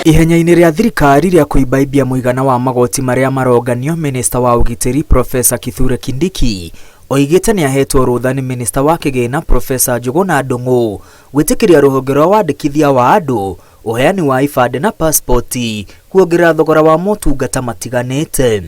Ihenya-inĩ rĩa thirikari rĩa kũibaibia mũigana wa magoti marĩa maronganio, Minista wa Ũgitĩri Profesa Kithure Kindiki oigĩte nĩ ahetwo rũtha nĩ Minista wa Kĩgĩna Profesa Njũgũna Ndung'u gwĩtĩkĩria rũhonge rwa wandĩkithia wa andũ ũheani wa ibandĩ na pasipoti kuongerera thogora wa motungata matiganĩte.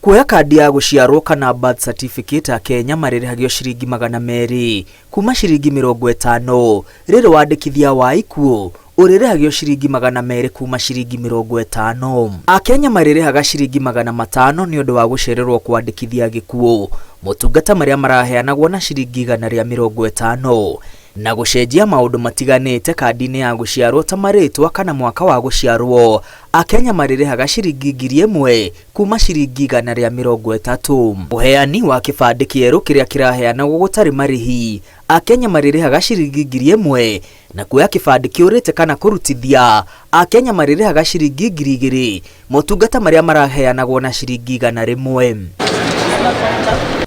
Kuoya kandi ya gũciarwo kana birth certificate a Kenya marĩrĩhagio ciringi 200 kuma ciringi 50, rĩrĩ wandĩkithia wa ikuũ ũrĩrĩhagio ciringi 200 kuma ciringi 50. Akenya marĩrĩhaga ciringi 500 nĩ ũndũ wa gũcererwo kwandĩkithia gĩkuũ, motungata marĩa maraheanagwo na ciringi 150, na gũcenjia maũndũ matiganĩte kandi-inĩ ya gũciarwo ta marĩtwa kana mwaka wa gũciarwo. Akenya marĩrĩhaga ciringi 1000 kuma ciringi 130. Ũheani wa kĩbandĩ kĩerũ kĩrĩa kĩraheanagwo gũtarĩ marĩhi, Akenya marĩrĩhaga ciringi 1000, na kuoya kĩbandĩ kĩũrĩte kana kũrutithia, Akenya marĩrĩhaga ciringi 2000, motungata marĩa maraheanagwo na ciringi 100.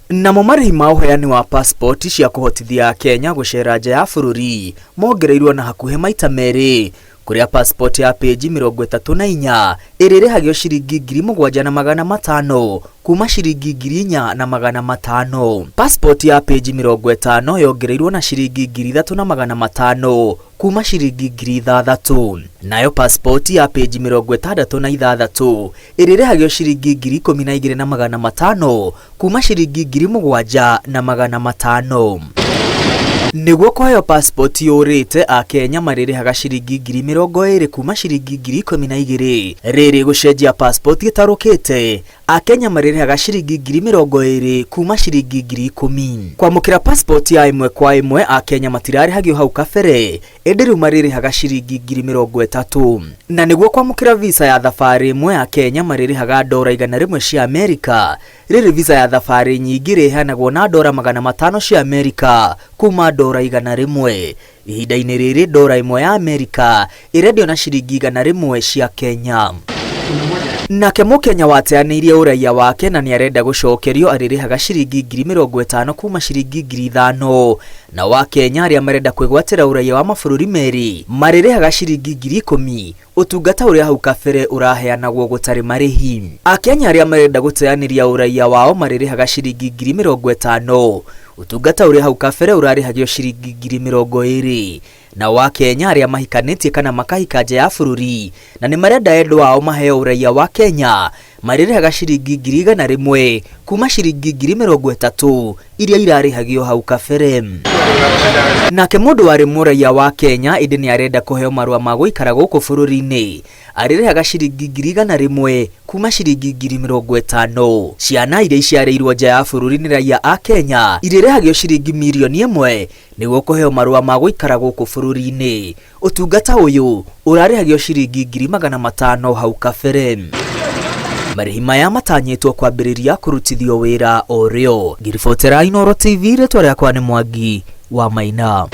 Namo marĩhi ma ũheani wa passport cia kũhotithia Kenya gũcera nja ya bũrũri mongereirwo na hakuhĩ maita merĩ, kũrĩa passport ya page 34 ĩrĩrĩhagio ciringi 7500 kuma ciringi 4500. Passport ya page 50 yongereirwo na ciringi 3500 kuma ciringi 6000. Nayo passport ya page 66 ĩrĩrĩhagio ciringi 12500 kuma ciringi 7500. Nĩguo kũheo passport yũrĩte, Akenya marĩrĩhaga ciringi 20,000 kuma ciringi 12,000. Rĩrĩ gũcenjia passport ĩtarũkĩte, Akenya marĩrĩhaga ciringi 20,000 kuma ciringi 10,000. Kwamũkĩra passport ya ĩmwe kwa ĩmwe, Akenya matirarĩhagio hau kabere, ĩndĩ rĩu marĩrĩhaga ciringi 30,000. Na nĩguo kwamũkĩra visa ya thabarĩ ĩmwe, Akenya marĩrĩhaga $100 cia Amerika. Rĩrĩ visa ya thabarĩ nyingĩ rĩheanagwo na $500 cia Amerika kuma $100. Ihinda-inĩ rĩrĩ $1 ya Amerika ĩrendio na ciringi 100 cia Kenya. Nake Mũkenya wateanĩirie ũraiya wake na nĩ arenda gũcokerio arĩrĩhaga ciringi 50,000 kuma ciringi 5,000, na wa Kenya arĩa marenda kwĩgwatĩra ũraiya wa mabũrũri merĩ marĩrĩhaga ciringi 10,000, ũtungata ũrĩa hau kabere ũraheanagwo gũtarĩ marĩhi. Akenya arĩa marenda gũteanĩria ũraiya wao marĩrĩhaga ciringi 50,000, ũtungata ũrĩa hau kabere ũrarĩhagio ciringi 20,000. Na wa Kenya arĩa mahikanĩtie kana makahika nja ya bũrũri na nĩ marenda endwa ao maheo ũraiya wa Kenya marĩrĩhaga ciringi 100,000 kuma ciringi 30,000 iria irarĩhagio hau kabere. Nake mũndũ warĩ mũraiya wa Kenya ĩndĩ nĩ arenda kũheo marũa ma gũikara gũkũ bũrũri-inĩ arĩrĩhaga ciringi 100,000 kuma ciringi 50,000. Ciana iria iciarĩirwo nja ya bũrũri nĩ raia a Kenya irĩrĩhagio ciringi 1,000,000 nĩguo kũheo marũa ma gũikara gũkũ bũrũri-inĩ. Ũtungata ũyũ ũrarĩhagio ciringi 500 hau kabere. Marĩhi maya matanyĩtwo kwambĩrĩria kũrutithio wĩra o rĩo. Ngiribotera Inooro TV, rĩtwa rĩakwa nĩ Mwangi wa Maina.